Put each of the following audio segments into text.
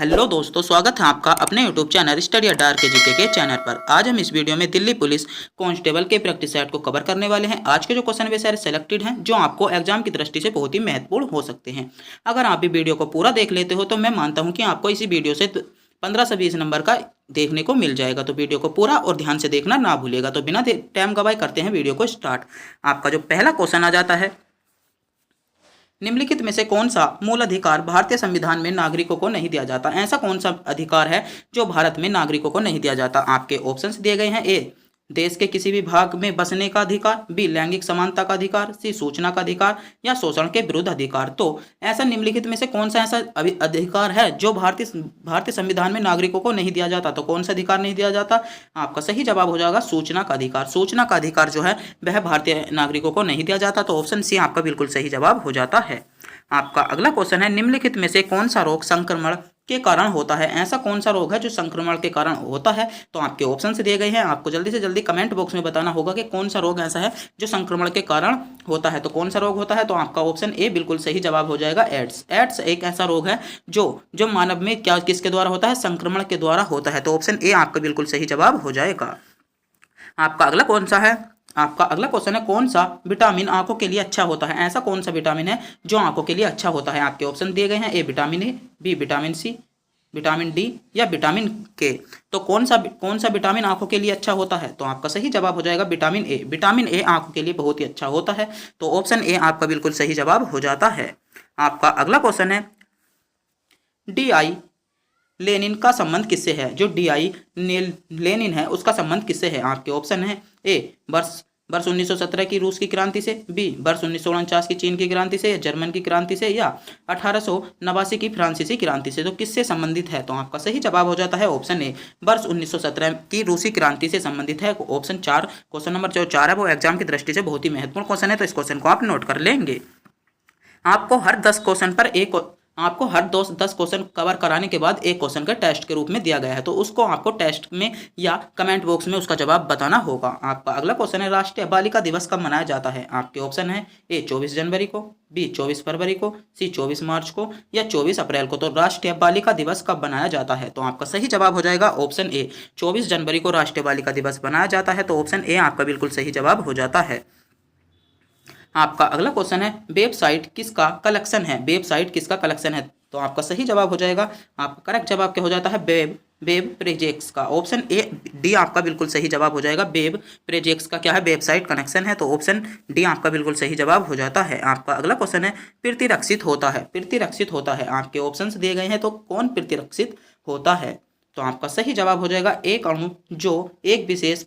Hello दोस्तों, स्वागत है आपका अपने यूट्यूब चैनल स्टडी अड्डा के जीके के चैनल पर। आज हम इस वीडियो में दिल्ली पुलिस कांस्टेबल के प्रैक्टिस सेट को कवर करने वाले हैं। आज के जो क्वेश्चन वे सारे सेलेक्टेड हैं जो आपको एग्जाम की दृष्टि से बहुत ही महत्वपूर्ण हो सकते हैं। अगर आप भी वीडियो को पूरा देख लेते हो तो मैं मानता हूँ कि आपको इसी वीडियो से 15 से 20 नंबर का देखने को मिल जाएगा। तो वीडियो को पूरा और ध्यान से देखना ना भूलिएगा। तो बिना टाइम गवाए करते हैं वीडियो को स्टार्ट। आपका जो पहला क्वेश्चन आ जाता है, निम्नलिखित में से कौन सा मूल अधिकार भारतीय संविधान में नागरिकों को नहीं दिया जाता। ऐसा कौन सा अधिकार है जो भारत में नागरिकों को नहीं दिया जाता। आपके ऑप्शंस दिए गए हैं। ए, देश के किसी भी भाग में बसने का अधिकार। बी, लैंगिक समानता का अधिकार। सी, सूचना का अधिकार। या शोषण के विरुद्ध अधिकार। तो ऐसा निम्नलिखित में से कौन सा ऐसा अधिकार है जो भारतीय संविधान में नागरिकों को नहीं दिया जाता। तो कौन सा अधिकार नहीं दिया जाता। आपका सही जवाब हो जाएगा सूचना का अधिकार। सूचना का अधिकार जो है वह भारतीय नागरिकों को नहीं दिया जाता। तो ऑप्शन सी आपका बिल्कुल सही जवाब हो जाता है। आपका अगला क्वेश्चन है, निम्नलिखित में से कौन सा रोग संक्रमण के कारण होता है। ऐसा कौन सा रोग है जो संक्रमण के कारण होता है। तो आपके ऑप्शन से दिए गए हैं। आपको जल्दी से जल्दी कमेंट बॉक्स में बताना होगा कि कौन सा रोग ऐसा है जो संक्रमण के कारण होता है। तो कौन सा रोग होता है। तो आपका ऑप्शन ए बिल्कुल सही जवाब हो जाएगा, एड्स। एड्स एक ऐसा रोग है जो मानव में क्या किसके द्वारा होता है, संक्रमण के द्वारा होता है। तो ऑप्शन ए आपका बिल्कुल सही जवाब हो जाएगा। आपका अगला कौन सा है, आपका अगला क्वेश्चन है, कौन सा विटामिन आंखों के लिए अच्छा होता है। ऐसा कौन सा विटामिन है जो आंखों के लिए अच्छा होता है। आपके ऑप्शन दिए गए हैं। A, vitamin A. B, vitamin C. Vitamin D या विटामिन के। तो कौन सा विटामिन आंखों के लिए अच्छा होता है। तो आपका सही जवाब हो जाएगा विटामिन ए। विटामिन ए आंखों के लिए बहुत ही अच्छा होता है। तो ऑप्शन ए आपका बिल्कुल सही जवाब हो जाता है। आपका अगला क्वेश्चन है, डी आई लेनिन का संबंध किससे है। जो डी आई लेनिन है उसका संबंध किससे है। आपके ऑप्शन है। ए, वर्ष 1917 की रूस की क्रांति से। बी, वर्ष 1949 की चीन की क्रांति से, या जर्मन की क्रांति से, या 1889 की फ्रांसीसी क्रांति से। तो किससे संबंधित है। तो आपका सही जवाब हो जाता है ऑप्शन ए, वर्ष 1917 की रूसी क्रांति से संबंधित है। ऑप्शन 4, क्वेश्चन नंबर जो 4 है वो एग्जाम की दृष्टि से बहुत ही महत्वपूर्ण क्वेश्चन है। तो इस क्वेश्चन को आप नोट कर लेंगे। आपको हर 10 क्वेश्चन पर आपको हर 10 क्वेश्चन कवर कराने के बाद एक क्वेश्चन का टेस्ट के रूप में दिया गया है। तो उसको आपको टेस्ट में या कमेंट बॉक्स में उसका जवाब बताना होगा। आपका अगला क्वेश्चन है, राष्ट्रीय बालिका दिवस कब मनाया जाता है। आपके ऑप्शन है। ए, 24 जनवरी को। बी, 24 फरवरी को। सी, 24 मार्च को। या 24 अप्रैल को। तो राष्ट्रीय बालिका दिवस कब मनाया जाता है। तो आपका सही जवाब हो जाएगा ऑप्शन ए, 24 जनवरी को राष्ट्रीय बालिका दिवस मनाया जाता है। तो ऑप्शन ए आपका बिल्कुल सही जवाब हो जाता है। आपका अगला क्वेश्चन है, वेबसाइट किसका कलेक्शन है। वेबसाइट किसका कलेक्शन है। तो आपका सही जवाब हो जाएगा, आपका करेक्ट जवाब क्या हो जाता है, वेब प्रोजेक्ट्स का। ऑप्शन ए डी आपका बिल्कुल सही जवाब हो जाएगा। वेब प्रोजेक्ट्स का क्या है, वेबसाइट कनेक्शन है। तो ऑप्शन डी आपका बिल्कुल सही जवाब हो जाता है। आपका अगला क्वेश्चन है, प्रतिरक्षित होता है। प्रतिरक्षित होता है। आपके ऑप्शंस दिए गए हैं। तो कौन प्रतिरक्षित होता है। तो आपका सही जवाब हो जाएगा, एक अणु जो एक विशेष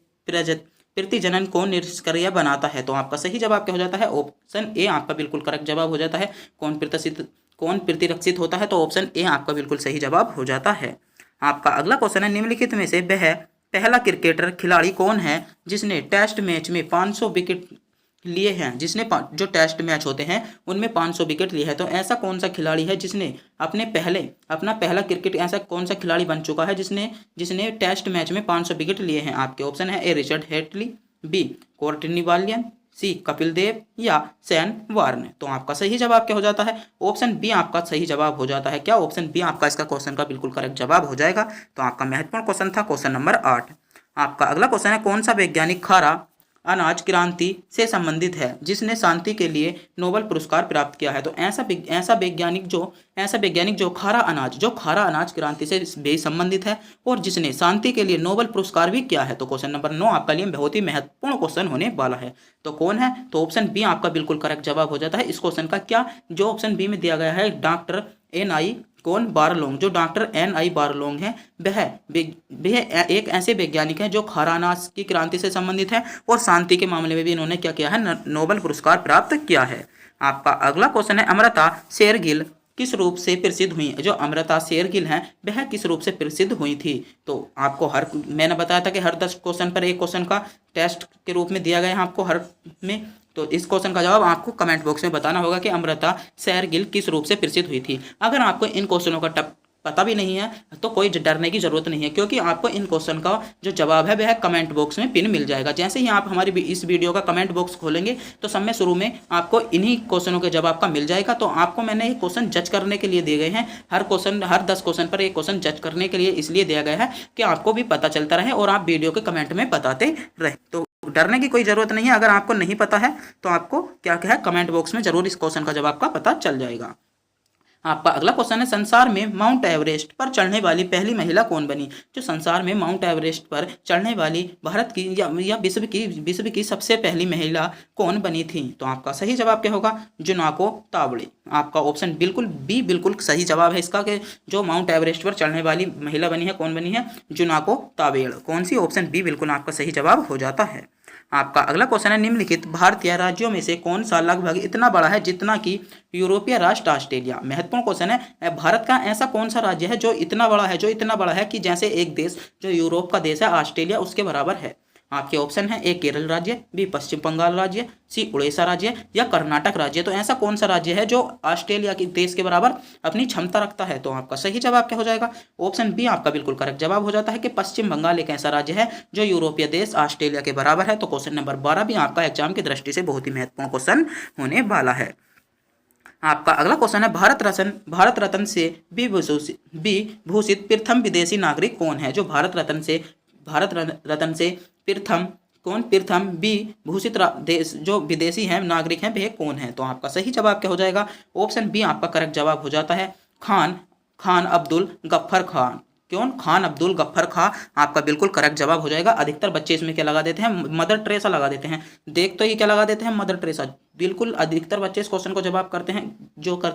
प्रतिजनन को निष्क्रिय बनाता है। तो आपका सही जवाब क्या हो जाता है, ऑप्शन ए आपका बिल्कुल करेक्ट जवाब हो जाता है। कौन प्रतिरक्षित होता है। तो ऑप्शन ए आपका बिल्कुल सही जवाब हो जाता है। आपका अगला क्वेश्चन है, निम्नलिखित में से वह पहला क्रिकेटर खिलाड़ी कौन है जिसने टेस्ट मैच में 500 विकेट लिए हैं। जिसने जो टेस्ट मैच होते हैं उनमें 500 विकेट लिए हैं। तो ऐसा कौन सा खिलाड़ी है जिसने अपना पहला क्रिकेट, ऐसा कौन सा खिलाड़ी बन चुका है जिसने टेस्ट मैच में 500 विकेट लिए हैं। आपके ऑप्शन है। ए, रिचर्ड हेटली। बी, कोर्टनी वालियन। सी, कपिल देव। या सैन वार्न। तो आपका सही जवाब क्या हो जाता है, ऑप्शन बी आपका सही जवाब हो जाता है। क्या ऑप्शन बी आपका इसका क्वेश्चन का बिल्कुल करेक्ट जवाब हो जाएगा। तो आपका महत्वपूर्ण क्वेश्चन था क्वेश्चन नंबर 8। आपका अगला क्वेश्चन है, कौन सा वैज्ञानिक खारा अनाज क्रांति से संबंधित है जिसने शांति के लिए नोबेल पुरस्कार प्राप्त किया है। तो ऐसा वैज्ञानिक जो खारा अनाज क्रांति से भी संबंधित है और जिसने शांति के लिए नोबेल पुरस्कार भी किया है। तो क्वेश्चन नंबर 9 आपका लिए बहुत ही महत्वपूर्ण क्वेश्चन होने वाला है। तो कौन है। तो ऑप्शन बी आपका बिल्कुल करेक्ट जवाब हो जाता है। इस क्वेश्चन का क्या जो ऑप्शन बी में दिया गया है, डॉक्टर NI बारलोंग। जो डॉक्टर NI बारलोंग है वह एक ऐसे वैज्ञानिक हैं जो खारा अनाज की क्रांति से संबंधित है और शांति के मामले में भी इन्होंने क्या किया है, नोबेल पुरस्कार प्राप्त किया है। आपका अगला क्वेश्चन है, अमृता शेरगिल किस रूप से प्रसिद्ध हुई। जो अमृता शेरगिल हैं वह किस रूप से प्रसिद्ध हुई थी। तो आपको मैंने बताया था कि हर 10 क्वेश्चन पर एक क्वेश्चन का टेस्ट के रूप में दिया गया है आपको हर में। तो इस क्वेश्चन का जवाब आपको कमेंट बॉक्स में बताना होगा कि अमृता शेरगिल किस रूप से प्रसिद्ध हुई थी। अगर आपको इन क्वेश्चनों का पता भी नहीं है तो कोई डरने की ज़रूरत नहीं है, क्योंकि आपको इन क्वेश्चन का जो जवाब है वह कमेंट बॉक्स में पिन मिल जाएगा। जैसे ही आप हमारी इस वीडियो का कमेंट बॉक्स खोलेंगे तो सब में शुरू में आपको इन्हीं क्वेश्चनों के जवाब का मिल जाएगा। तो आपको मैंने ये क्वेश्चन जज करने के लिए दिए गए हैं, हर 10 क्वेश्चन पर एक क्वेश्चन जज करने के लिए इसलिए दिया गया है कि आपको भी पता चलता रहे और आप वीडियो के कमेंट में बताते रहे। तो डरने की कोई ज़रूरत नहीं है। अगर आपको नहीं पता है तो आपको क्या क्या है कमेंट बॉक्स में ज़रूर इस क्वेश्चन का जवाब का पता चल जाएगा। आपका अगला क्वेश्चन है, संसार में माउंट एवरेस्ट पर चढ़ने वाली पहली महिला कौन बनी? जो संसार में माउंट एवरेस्ट पर चढ़ने वाली भारत की या विश्व की सबसे पहली महिला कौन बनी थी? तो आपका सही जवाब क्या होगा? जुनाको तावड़े। आपका ऑप्शन बिल्कुल बी बिल्कुल सही जवाब है इसका कि जो माउंट एवरेस्ट पर चढ़ने वाली महिला बनी है, कौन बनी है? जुनाको तावेड़। कौन सी? ऑप्शन बी बिल्कुल आपका सही जवाब हो जाता है। आपका अगला क्वेश्चन है, निम्नलिखित भारतीय राज्यों में से कौन सा लगभग इतना बड़ा है जितना कि यूरोपीय राष्ट्र ऑस्ट्रेलिया? महत्वपूर्ण क्वेश्चन है। भारत का ऐसा कौन सा राज्य है जो इतना बड़ा है कि जैसे एक देश जो यूरोप का देश है ऑस्ट्रेलिया उसके बराबर है? आपके ऑप्शन है, ए केरल राज्य, बी पश्चिम बंगाल राज्य, सी उड़ीसा राज्य या कर्नाटक राज्य। तो ऐसा कौन सा राज्य है जो ऑस्ट्रेलिया के देश के बराबर अपनी क्षमता रखता है? तो आपका सही जवाब क्या हो जाएगा? ऑप्शन बी आपका बिल्कुल करेक्ट जवाब हो जाता है कि पश्चिम बंगाल एक ऐसा राज्य है जो यूरोपीय देश ऑस्ट्रेलिया के बराबर है। तो क्वेश्चन नंबर 12 भी आपका एग्जाम की दृष्टि से बहुत ही महत्वपूर्ण क्वेश्चन होने वाला है। आपका अगला क्वेश्चन है, भारत रत्न से विभूषित प्रथम विदेशी नागरिक कौन है? जो भारत रत्न से प्रथम विभूषित देश जो विदेशी हैं नागरिक हैं वह कौन है? तो आपका सही जवाब क्या हो जाएगा? ऑप्शन बी आपका करेक्ट जवाब हो जाता है, खान अब्दुल गफ्फर खान। कौन? खान अब्दुल गफ्फर खां आपका बिल्कुल करेक्ट जवाब हो जाएगा। अधिकतर बच्चे इसमें क्या लगा देते हैं? मदर टेरेसा लगा देते हैं। देख तो ये क्या लगा देते हैं? Mother Teresa. बिल्कुल अधिकतर बच्चे इस क्वेश्चन को जवाब करते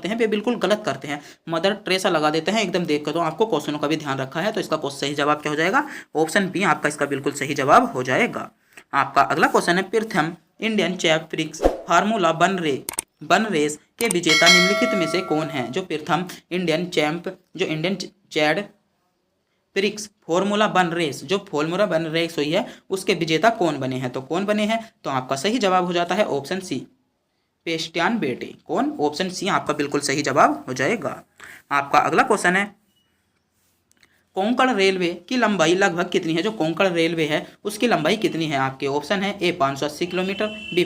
हैं वे बिल्कुल गलत करते हैं, मदर टेरेसा लगा देते हैं एकदम देख कर। तो आपको क्वेश्चनों का भी ध्यान रखा है तो इसका सही जवाब क्या हो जाएगा? ऑप्शन बी आपका इसका बिल्कुल सही जवाब हो जाएगा। आपका अगला क्वेश्चन है, प्रथम Indian champions formula one race के विजेता निम्नलिखित में से कौन है? जो प्रथम इंडियन चैड प्रिक्स फॉर्मूला वन रेस हुई है उसके विजेता कौन बने हैं? तो कौन बने हैं? तो आपका सही जवाब हो जाता है ऑप्शन सी, पेस्टियन बेटे। कौन? ऑप्शन सी आपका बिल्कुल सही जवाब हो जाएगा। आपका अगला क्वेश्चन है, कोंकण रेलवे की लंबाई लगभग कितनी है? जो कोंकण रेलवे है उसकी लंबाई कितनी है? आपके ऑप्शन है, ए 580 किलोमीटर, बी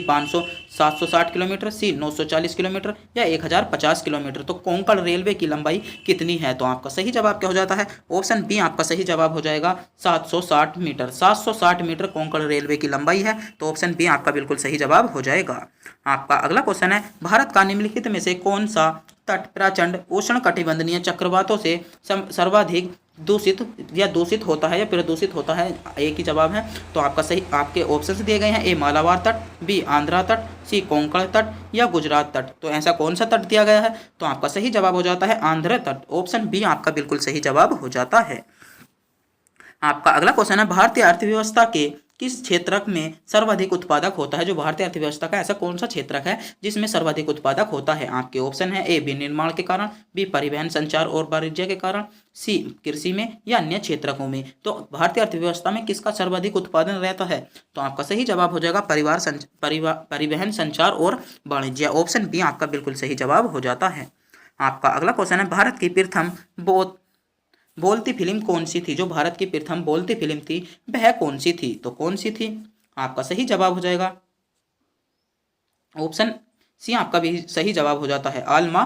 760 किलोमीटर, सी 940 किलोमीटर या 1050 किलोमीटर। तो कोंकण रेलवे की लंबाई कितनी है? तो आपका सही जवाब क्या हो जाता है? ऑप्शन बी आपका सही जवाब हो जाएगा 760 मीटर। 760 मीटर कोंकण रेलवे की लंबाई है। तो ऑप्शन बी आपका बिल्कुल सही जवाब हो जाएगा। आपका अगला क्वेश्चन है, भारत का निम्नलिखित में से कौन सा तट प्रचंड उष्ण कटिबंधीय चक्रवातों से सर्वाधिक दूषित होता है या प्रदूषित होता है? एक ही जवाब है। तो आपका सही आपके ऑप्शंस दिए गए हैं, ए मालाबार तट, बी आंध्रा तट, सी कोंकण तट या गुजरात तट। तो ऐसा कौन सा तट दिया गया है? तो आपका सही जवाब हो जाता है आंध्र तट। ऑप्शन बी आपका बिल्कुल सही जवाब हो जाता है। आपका अगला क्वेश्चन है, भारतीय अर्थव्यवस्था के किस क्षेत्र में सर्वाधिक उत्पादक होता है? जो भारतीय अर्थव्यवस्था का ऐसा कौन सा क्षेत्र है जिसमें सर्वाधिक उत्पादक होता है? आपके ऑप्शन है, ए विनिर्माण के कारण, बी परिवहन संचार और वाणिज्य के कारण, सी कृषि में या अन्य क्षेत्रों में। तो भारतीय अर्थव्यवस्था में किसका सर्वाधिक उत्पादन रहता है? तो आपका सही जवाब हो जाएगा परिवहन संचार और वाणिज्य। ऑप्शन बी आपका बिल्कुल सही जवाब हो जाता है। आपका अगला क्वेश्चन है, भारत की प्रथम बोलती फिल्म कौन सी थी? जो भारत की प्रथम बोलती फिल्म थी वह कौन सी थी? तो कौन सी थी? आपका सही जवाब हो जाएगा ऑप्शन सी आपका भी सही जवाब हो जाता है, आलमा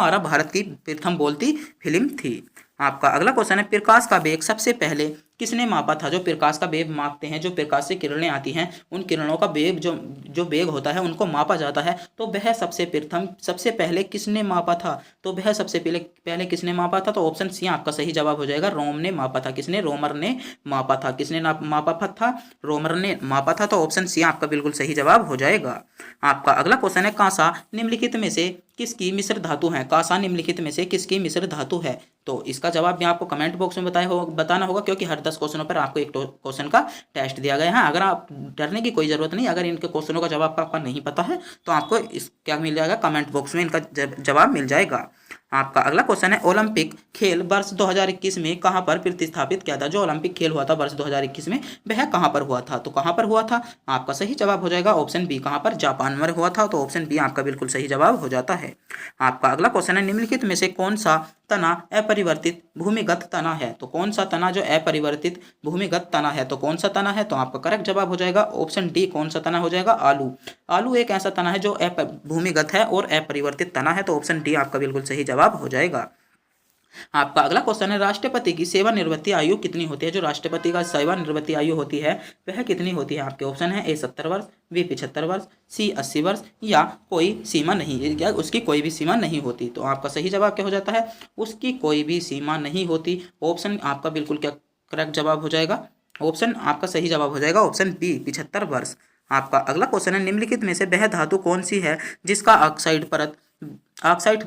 आरा भारत की प्रथम बोलती फिल्म थी। आपका अगला क्वेश्चन है, प्रकाश का वेग सबसे पहले किसने मापा था? जो प्रकाश का वेग मापते हैं, जो प्रकाश से किरणें आती हैं उन किरणों का वेग जो वेग होता है उनको मापा जाता है। तो वह सबसे पहले किसने मापा था? तो वह सबसे पहले किसने मापा था? तो ऑप्शन सी आपका सही जवाब हो जाएगा, रोम ने मापा था। किसने? रोमर ने मापा था। किसने मापा था? रोमर ने मापा था। तो ऑप्शन सी आपका बिल्कुल सही जवाब हो जाएगा। आपका अगला क्वेश्चन है, कांसा निम्नलिखित में से किसकी मिश्र धातु है? कांसा निम्नलिखित में से किसकी मिश्र धातु है? तो इसका जवाब भी आपको कमेंट बॉक्स में बताना होगा, क्योंकि हर 10 क्वेश्चनों पर आपको एक क्वेश्चन का टेस्ट दिया गया है। अगर आप डरने की कोई ज़रूरत नहीं, अगर इनके क्वेश्चनों का जवाब आपका नहीं पता है तो आपको क्या मिल जाएगा? कमेंट बॉक्स में इनका जवाब मिल जाएगा। आपका अगला क्वेश्चन है, ओलंपिक खेल वर्ष 2021 में कहां पर प्रतिस्थापित किया था? जो ओलंपिक खेल हुआ था वर्ष 2021 में वह कहां पर हुआ था? तो कहां पर हुआ था? आपका सही जवाब हो जाएगा ऑप्शन बी, कहां पर? जापान में हुआ था। तो ऑप्शन बी आपका बिल्कुल सही जवाब हो जाता है। आपका अगला क्वेश्चन है, निम्नलिखित में से कौन सा तना अपरिवर्तित भूमिगत तना है। तो कौन सा तना जो अपरिवर्तित भूमिगत तना है, तो कौन सा तना है? तो आपका करेक्ट जवाब हो जाएगा ऑप्शन डी। कौन सा तना हो जाएगा? आलू। आलू एक ऐसा तना है जो भूमिगत है और अपरिवर्तित तना है, तो ऑप्शन डी आपका बिल्कुल सही जवाब हो जाएगा। आपका अगला क्वेश्चन है, राष्ट्रपति की सेवानिवृत्ति आयु कितनी होती है? जो राष्ट्रपति का सेवानिवृत्ति आयु होती है वह कितनी होती है? आपके ऑप्शन है ए 70 वर्ष, बी 75 वर्ष, सी 80 वर्ष, या कोई सीमा नहीं, या उसकी कोई भी सीमा नहीं होती। तो आपका सही जवाब क्या हो जाता है? उसकी कोई भी सीमा नहीं होती। ऑप्शन आपका बिल्कुल क्या करेक्ट जवाब हो जाएगा? ऑप्शन आपका सही जवाब हो जाएगा ऑप्शन बी 75 वर्ष। आपका अगला क्वेश्चन है, निम्नलिखित में से वह धातु कौन सी है जिसका ऑक्साइड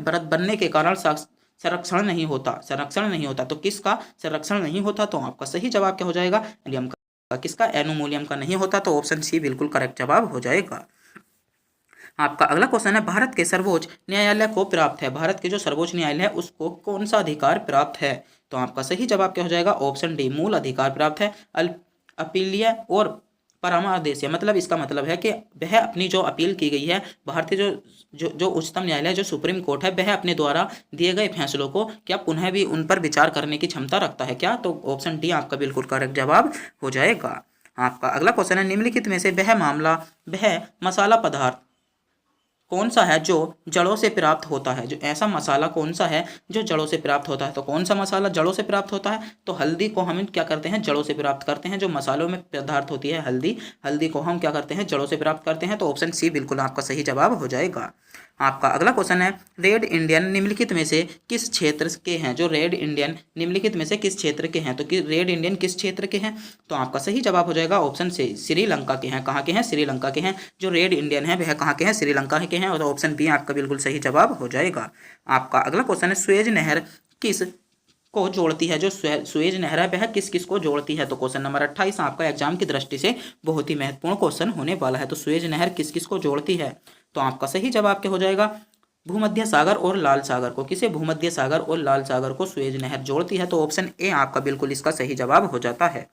परत बनने के कारण संरक्षण नहीं होता। तो किसका संरक्षण नहीं होता? तो आपका सही जवाब क्या हो जाएगा? एल्यूमिनियम का। किसका? एल्यूमिनियम का नहीं होता। तो ऑप्शन सी बिल्कुल करेक्ट जवाब हो जाएगा। आपका अगला क्वेश्चन है, भारत के सर्वोच्च न्यायालय को प्राप्त है, भारत के जो सर्वोच्च न्यायालय है उसको कौन सा अधिकार प्राप्त है? तो आपका सही जवाब क्या हो जाएगा? ऑप्शन डी मूल अधिकार प्राप्त है। अपीलीय और परामर्श, मतलब इसका मतलब है कि वह अपनी जो अपील की गई है, भारतीय जो उच्चतम न्यायालय जो सुप्रीम कोर्ट है, वह अपने द्वारा दिए गए फैसलों को क्या पुनः भी उन पर विचार करने की क्षमता रखता है क्या? तो ऑप्शन डी आपका बिल्कुल करेक्ट जवाब हो जाएगा। आपका अगला क्वेश्चन है, निम्नलिखित में से वह मसाला पदार्थ कौन सा है जो जड़ों से प्राप्त होता है? जो ऐसा मसाला कौन सा है जो जड़ों से प्राप्त होता है? तो कौन सा मसाला जड़ों से प्राप्त होता है? तो हल्दी को हम क्या करते हैं? जड़ों से प्राप्त करते हैं। जो मसालों में पदार्थ होती है हल्दी को हम क्या करते हैं? जड़ों से प्राप्त करते हैं। तो ऑप्शन सी बिल्कुल आपका सही जवाब हो जाएगा। आपका अगला क्वेश्चन है, रेड इंडियन निम्नलिखित में से किस क्षेत्र के हैं? जो रेड इंडियन निम्नलिखित में से किस क्षेत्र के हैं? तो रेड इंडियन किस क्षेत्र के हैं? तो आपका सही जवाब हो जाएगा ऑप्शन से श्रीलंका के हैं। कहाँ के हैं? श्रीलंका के हैं। जो रेड इंडियन है वह कहाँ के हैं? श्रीलंका के हैं। और ऑप्शन बी आपका बिल्कुल सही जवाब हो जाएगा। आपका अगला क्वेश्चन है, सुएज नहर किस को जोड़ती है? जो सुएज नहर है वह किस किस को जोड़ती है? तो क्वेश्चन नंबर 28 आपका एग्जाम की दृष्टि से बहुत ही महत्वपूर्ण क्वेश्चन होने वाला है। तो सुएज नहर किस किस को जोड़ती है? तो आपका सही जवाब क्या हो जाएगा? भूमध्य सागर और लाल सागर को। किसे? भूमध्य सागर और लाल सागर को सुएज नहर जोड़ती है। तो ऑप्शन ए आपका बिल्कुल इसका सही जवाब हो जाता है।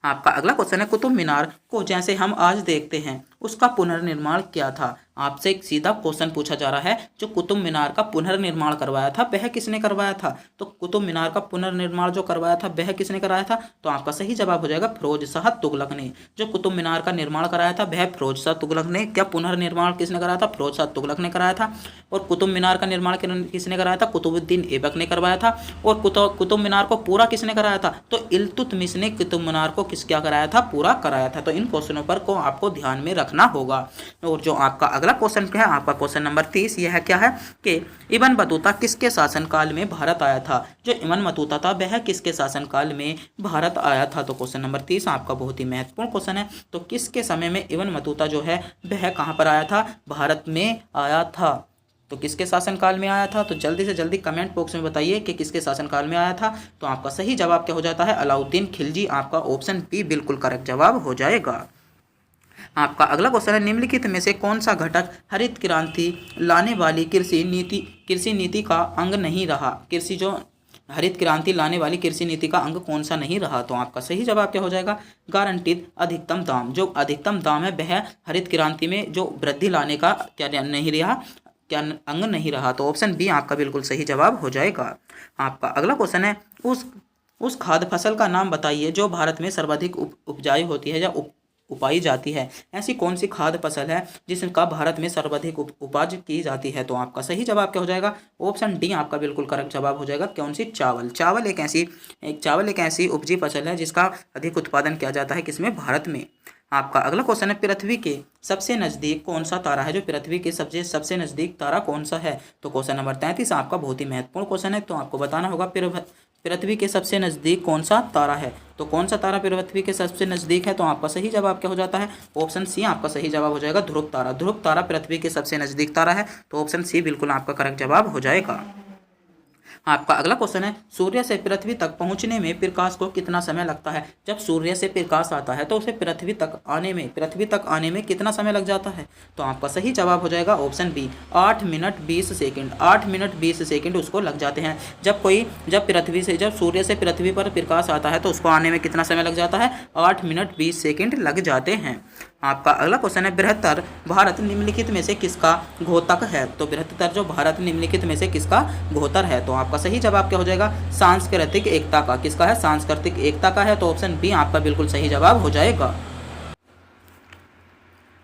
आपका अगला क्वेश्चन है, कुतुब मीनार को जैसे हम आज देखते हैं उसका पुनर्निर्माण क्या था? आपसे एक सीधा क्वेश्चन पूछा जा रहा है, जो कुतुब मीनार का पुनर्निर्माण करवाया था वह किसने करवाया था? तो कुतुब मीनार का पुनर्निर्माण जो करवाया था वह किसने कराया था? तो आपका सही जवाब हो जाएगा फिरोज शाह तुगलक ने। जो कुतुब मीनार का निर्माण कराया था वह फिरोज शाह तुगलक ने। क्या पुनर्निर्माण किसने कराया था? फिरोज शाह तुगलक ने कराया था। और कुतुब मीनार का निर्माण किसने कराया था? कुतुबुद्दीन ऐबक ने करवाया था। और कुतुब मीनार को पूरा किसने कराया था? तो इल्तुतमिश ने कुतुब मीनार को क्या कराया था? पूरा कराया था। तो इन क्वेश्चनों पर को आपको ध्यान में रखना होगा। और जो आपका अगला क्वेश्चन है, आपका क्वेश्चन नंबर 30, यह क्या है कि इब्न बतूता किसके शासनकाल में भारत आया था? जो इब्न बतूता था वह किसके शासनकाल में भारत आया था? तो क्वेश्चन नंबर 30 आपका बहुत ही महत्वपूर्ण क्वेश्चन है। तो किसके समय में इब्न बतूता जो है वह कहां पर आया था? भारत में आया था। तो किसके शासनकाल में आया था? तो जल्दी से जल्दी कमेंट बॉक्स में बताइए कि किसके शासनकाल में आया था। तो आपका सही जवाब क्या हो जाता है? अलाउद्दीन खिलजी। आपका ऑप्शन बी बिल्कुल करेक्ट जवाब हो जाएगा। आपका अगला क्वेश्चन है, निम्नलिखित में से कौन सा घटक हरित क्रांति लाने वाली कृषि नीति का अंग नहीं रहा? हरित क्रांति लाने वाली कृषि नीति का अंग कौन सा नहीं रहा? तो आपका सही जवाब क्या हो जाएगा? गारंटीड अधिकतम दाम। जो अधिकतम दाम है वह हरित क्रांति में जो वृद्धि लाने का क्या नहीं रहा? क्या अंग नहीं रहा? तो ऑप्शन बी आपका बिल्कुल सही जवाब हो जाएगा। आपका अगला क्वेश्चन है, उस खाद्य फसल का नाम बताइए जो भारत में सर्वाधिक उपजाई होती है या उपाई जाती है। ऐसी कौन सी खाद्य फसल है जिसका भारत में सर्वाधिक उपज की जाती है? तो आपका सही जवाब क्या हो जाएगा? ऑप्शन डी आपका बिल्कुल करेक्ट जवाब हो जाएगा। कौन सी? चावल। चावल एक ऐसी उपजी फसल है जिसका अधिक उत्पादन किया जाता है किसमें? भारत में। आपका अगला क्वेश्चन है, पृथ्वी के सबसे नजदीक कौन सा तारा है? जो पृथ्वी के सबसे नजदीक तारा कौन सा है? तो क्वेश्चन नंबर 33 आपका बहुत ही महत्वपूर्ण क्वेश्चन है। तो आपको बताना होगा पृथ्वी के सबसे नजदीक कौन सा तारा है? तो कौन सा तारा पृथ्वी के सबसे नजदीक है? तो आपका सही जवाब क्या हो जाता है? ऑप्शन सी आपका सही जवाब हो जाएगा, ध्रुव तारा। ध्रुव तारा पृथ्वी के सबसे नजदीक तारा है। तो ऑप्शन सी बिल्कुल आपका करेक्ट जवाब हो जाएगा। आपका अगला क्वेश्चन है, सूर्य से पृथ्वी तक पहुंचने में प्रकाश को कितना समय लगता है? जब सूर्य से प्रकाश आता है तो उसे पृथ्वी तक आने में कितना समय लग जाता है? तो आपका सही जवाब हो जाएगा option B 8 minute 20 second. 8 minute 20 second उसको लग जाते हैं। जब सूर्य से पृथ्वी पर प्रकाश आता है तो उसको आने में कितना समय लग जाता है? 8 मिनट 20 सेकंड लग जाते हैं। आपका अगला क्वेश्चन है बृहत्तर भारत निम्नलिखित में से किसका घोतक है। तो बृहत्तर जो भारत निम्नलिखित में से किसका घोतर है। तो आपका सही जवाब क्या हो जाएगा, सांस्कृतिक एकता का। किसका है, सांस्कृतिक एकता का है। तो ऑप्शन बी आपका बिल्कुल सही जवाब हो जाएगा।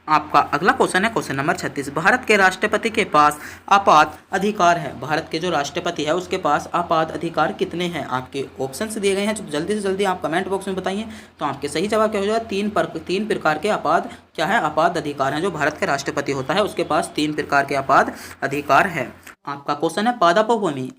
आपका अगला क्वेश्चन है क्वेश्चन नंबर 36, भारत के राष्ट्रपति के पास आपात अधिकार है। भारत के जो राष्ट्रपति है उसके पास आपात अधिकार कितने हैं। आपके ऑप्शंस दिए गए हैं, तो जल्दी से जल्दी आप कमेंट बॉक्स में बताइए। तो आपके सही जवाब क्या हो जाएगा, तीन प्रकार के आपात क्या है, आपात अधिकार हैं। जो भारत के राष्ट्रपति होता है उसके पास 3 प्रकार के आपात अधिकार है। आपका क्वेश्चन है पादपोभूमि।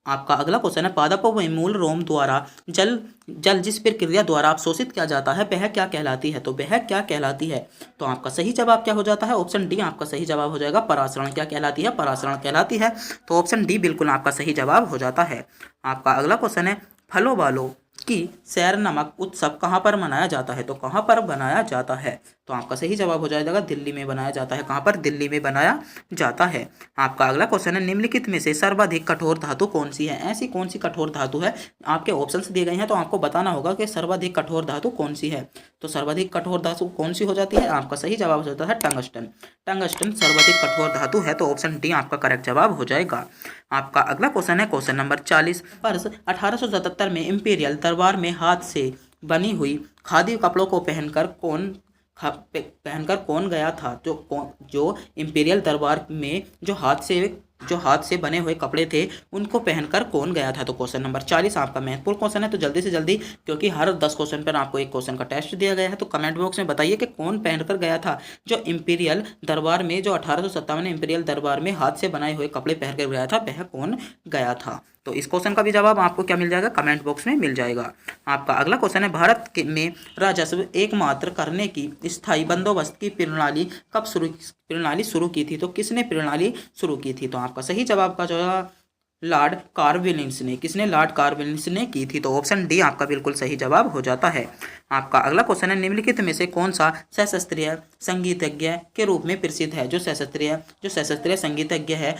आपका अगला क्वेश्चन है पादपोभूमि मूल रोम द्वारा जल जिस प्रक्रिया द्वारा अवशोषित किया जाता है वह क्या कहलाती है। तो वह क्या कहलाती है। तो आपका सही जवाब क्या हो जाता है, ऑप्शन डी आपका सही जवाब हो जाएगा, परासरण। क्या कहलाती है, परासरण कहलाती है। तो ऑप्शन डी बिल्कुल आपका सही जवाब हो जाता है। आपका अगला क्वेश्चन है फलों वालों की सैर नामक उत्सव कहाँ पर मनाया जाता है। तो कहाँ पर बनाया जाता है। तो आपका सही जवाब हो जाएगा दिल्ली में बनाया जाता है। कहाँ पर, दिल्ली में बनाया जाता है। आपका अगला क्वेश्चन है निम्नलिखित में से सर्वाधिक कठोर धातु कौन सी है। ऐसी कौन सी कठोर धातु है, आपके ऑप्शंस दिए गए हैं तो आपको बताना होगा कि सर्वाधिक कठोर धातु कौन सी है। तो सर्वाधिक कठोर धातु कौन सी हो जाती है, आपका सही जवाब हो जाता है टंगस्टन। टंगस्टन सर्वाधिक कठोर धातु है। तो ऑप्शन डी आपका करेक्ट जवाब हो जाएगा। आपका अगला क्वेश्चन है क्वेश्चन नंबर 40, वर्ष 1877 में इंपीरियल दरबार में हाथ से बनी हुई खादी कपड़ों को पहनकर कौन गया था। जो इंपीरियल दरबार में जो हाथ से बने हुए कपड़े थे उनको पहनकर कौन गया था। तो क्वेश्चन नंबर 40 आपका महत्वपूर्ण क्वेश्चन है। तो जल्दी से जल्दी, क्योंकि हर 10 क्वेश्चन पर आपको एक क्वेश्चन का टेस्ट दिया गया है, तो कमेंट बॉक्स में बताइए कि कौन पहनकर गया था। जो इंपीरियल दरबार में, जो 1857 इंपीरियल दरबार में हाथ से बनाए हुए कपड़े पहनकर गया था, वह कौन गया था। तो इस क्वेश्चन का भी जवाब आपको क्या मिल जाएगा, कमेंट बॉक्स में मिल जाएगा। आपका अगला क्वेश्चन है में राजस्व एकमात्र करने की स्थायी बंदोबस्त की प्रणाली शुरू की थी। तो किसने प्रणाली शुरू की थी। तो आपका सही जवाब का जो लॉर्ड कार्नवालिस ने, किसने, लॉर्ड कार्नवालिस ने की थी। तो ऑप्शन डी आपका बिल्कुल सही जवाब हो जाता है। आपका अगला क्वेश्चन है निम्नलिखित में से कौन सा सशास्त्रीय संगीतज्ञ के रूप में प्रसिद्ध है। जो सशास्त्रीय संगीतज्ञ है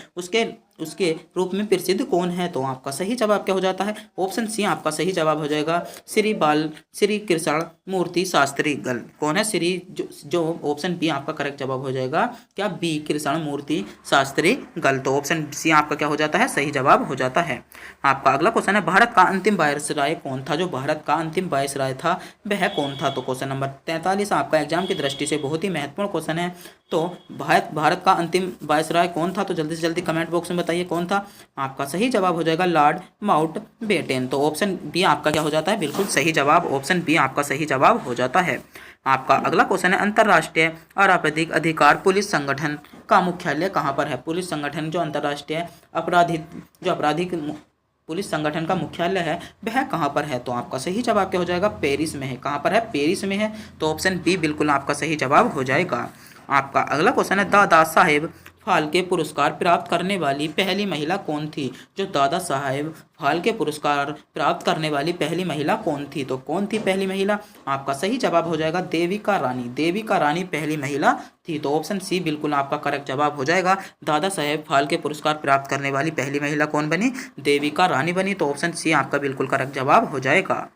उसके रूप में प्रसिद्ध कौन है। तो आपका सही जवाब क्या हो जाता है, ऑप्शन सी आपका सही जवाब हो जाएगा, श्री कृष्ण मूर्ति शास्त्री गल। कौन है, जो ऑप्शन बी आपका करेक्ट जवाब हो जाएगा, क्या, बी कृष्ण मूर्ति शास्त्री गल। तो ऑप्शन सी आपका क्या हो जाता है, सही जवाब हो जाता है। आपका अगला क्वेश्चन है भारत का अंतिम वायसराय कौन था। जो भारत का अंतिम वायसराय था वह कौन था। तो क्वेश्चन नंबर 43 आपका एग्जाम की दृष्टि से बहुत ही महत्वपूर्ण क्वेश्चन है। तो भारत का अंतिम वायसराय कौन था। तो जल्दी से जल्दी कमेंट बॉक्स में बताइए कौन था। आपका सही जवाब हो जाएगा लॉर्ड माउंटबेटन। तो ऑप्शन बी आपका क्या हो जाता है, बिल्कुल सही जवाब, ऑप्शन बी आपका सही जवाब हो जाता है। आपका अगला क्वेश्चन है अंतर्राष्ट्रीय आपराधिक अधिकार पुलिस संगठन का मुख्यालय कहाँ पर है। पुलिस संगठन जो अंतर्राष्ट्रीय आपराधिक पुलिस संगठन का मुख्यालय है वह कहाँ पर है। तो आपका सही जवाब क्या हो जाएगा, पेरिस में है। कहाँ पर है, पेरिस में है। तो ऑप्शन बी बिल्कुल आपका सही जवाब हो जाएगा। आपका अगला क्वेश्चन है दादा साहेब फाल्के पुरस्कार प्राप्त करने वाली पहली महिला कौन थी। जो दादा साहेब फाल्के पुरस्कार प्राप्त करने वाली पहली महिला कौन थी। तो कौन थी पहली महिला, आपका सही जवाब हो जाएगा देविका रानी। देविका रानी पहली महिला थी। तो ऑप्शन सी बिल्कुल आपका करेक्ट जवाब हो जाएगा। दादा साहेब फाल्के पुरस्कार प्राप्त करने वाली पहली महिला कौन बनी, देविका रानी बनी। तो ऑप्शन सी आपका बिल्कुल करेक्ट जवाब हो जाएगा।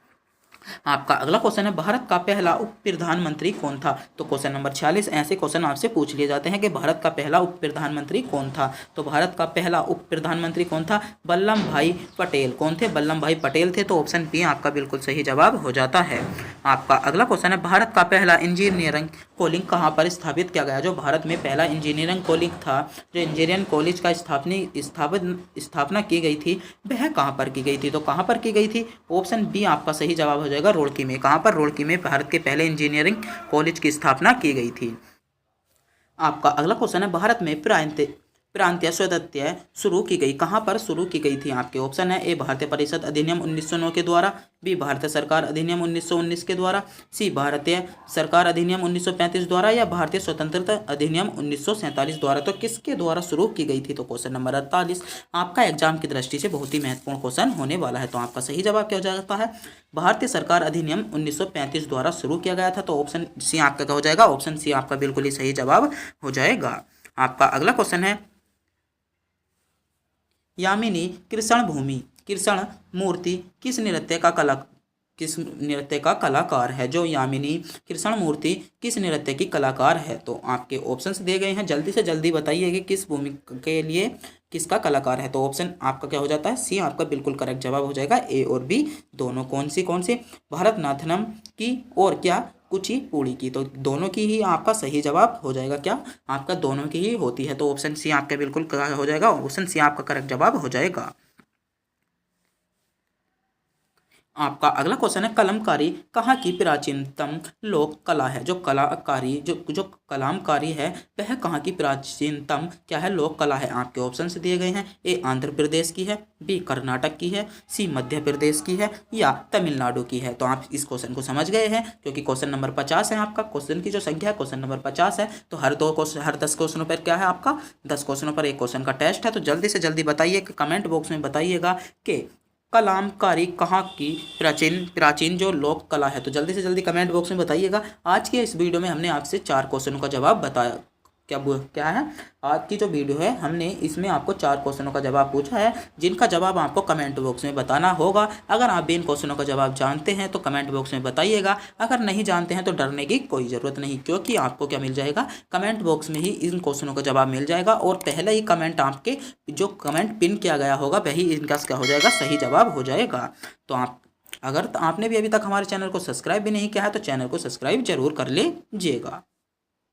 आपका अगला क्वेश्चन है भारत का पहला उप प्रधानमंत्री कौन था। तो क्वेश्चन नंबर 46 ऐसे क्वेश्चन आपसे पूछ लिए जाते हैं कि भारत का पहला उप प्रधानमंत्री कौन था। तो भारत का पहला उप प्रधानमंत्री कौन था, वल्लभ भाई पटेल। कौन थे, वल्लभ भाई पटेल थे। तो ऑप्शन बी आपका बिल्कुल सही जवाब हो जाता है। आपका अगला क्वेश्चन है भारत का पहला इंजीनियरिंग कॉलेज कहाँ पर स्थापित किया गया। जो भारत में पहला इंजीनियरिंग कॉलेज था, जो इंजीनियरिंग कॉलेज का स्थापना की गई थी वह कहाँ पर की गई थी। तो कहाँ पर की गई थी, ऑप्शन बी आपका सही जवाब हो जाएगा, रुड़की में। कहाँ पर, रुड़की में भारत के पहले इंजीनियरिंग कॉलेज की स्थापना की गई थी। आपका अगला क्वेश्चन है भारत में प्रांतीय स्वायत्तता शुरू की गई, कहाँ पर शुरू की गई थी। आपके ऑप्शन है ए भारतीय परिषद अधिनियम 1909 के द्वारा, बी भारतीय सरकार अधिनियम 1919 के द्वारा, सी भारतीय सरकार अधिनियम 1935 द्वारा, या भारतीय स्वतंत्रता अधिनियम 1947 द्वारा। तो किसके द्वारा शुरू की गई थी। तो क्वेश्चन नंबर 48 आपका एग्जाम की दृष्टि से बहुत ही महत्वपूर्ण क्वेश्चन होने वाला है। तो आपका सही जवाब क्या हो जाता है, भारतीय सरकार अधिनियम 1935 द्वारा शुरू किया गया था। तो ऑप्शन सी आपका क्या हो जाएगा, ऑप्शन सी आपका बिल्कुल ही सही जवाब हो जाएगा। आपका अगला क्वेश्चन है यामिनी कृष्ण मूर्ति किस नृत्य का किस नृत्य का कलाकार है। जो यामिनी कृष्णमूर्ति किस नृत्य की कलाकार है। तो आपके ऑप्शंस दिए गए हैं, जल्दी से जल्दी बताइए कि किस भूमिका के लिए किसका कलाकार है। तो ऑप्शन आपका क्या हो जाता है, सी आपका बिल्कुल करेक्ट जवाब हो जाएगा। ए और बी दोनों कौन सी भरतनाट्यम की और क्या कुचिपुड़ी की। तो दोनों की ही आपका सही जवाब हो जाएगा, क्या आपका दोनों की ही होती है। तो ऑप्शन सी आपका बिल्कुल हो जाएगा, ऑप्शन सी आपका करेक्ट जवाब हो जाएगा। आपका अगला क्वेश्चन है, कलमकारी कहाँ की प्राचीनतम लोक कला है। जो कलाकारी जो जो कलामकारी है वह कहाँ की प्राचीनतम क्या है, लोक कला है। आपके ऑप्शन से दिए गए हैं, ए आंध्र प्रदेश की है, बी कर्नाटक की है, सी मध्य प्रदेश की है या तमिलनाडु की है। तो आप इस क्वेश्चन को समझ गए हैं, क्योंकि क्वेश्चन नंबर 50 है आपका। क्वेश्चन की जो संख्या है क्वेश्चन नंबर 50 है, तो हर 10 क्वेश्चनों पर क्या है आपका 10 क्वेश्चनों पर एक क्वेश्चन का टेस्ट है। तो जल्दी से जल्दी बताइए, कमेंट बॉक्स में बताइएगा कि कलामकारी कहाँ की प्राचीन प्राचीन जो लोक कला है। तो जल्दी से जल्दी कमेंट बॉक्स में बताइएगा। आज के इस वीडियो में हमने आपसे 4 क्वेश्चनों का जवाब बताया। क्या है आज की जो वीडियो है, हमने इसमें आपको 4 क्वेश्चनों का जवाब पूछा है, जिनका जवाब आपको कमेंट बॉक्स में बताना होगा। अगर आप भी इन क्वेश्चनों का जवाब जानते हैं तो कमेंट बॉक्स में बताइएगा। अगर नहीं जानते हैं तो डरने की कोई ज़रूरत नहीं, क्योंकि आपको क्या मिल जाएगा, कमेंट बॉक्स में ही इन क्वेश्चनों का जवाब मिल जाएगा। और पहले ही कमेंट आपके जो कमेंट पिन किया गया होगा वही इनका क्या हो जाएगा, सही जवाब हो जाएगा। तो आपने भी अभी तक हमारे चैनल को सब्सक्राइब भी नहीं किया है तो चैनल को सब्सक्राइब जरूर कर लीजिएगा।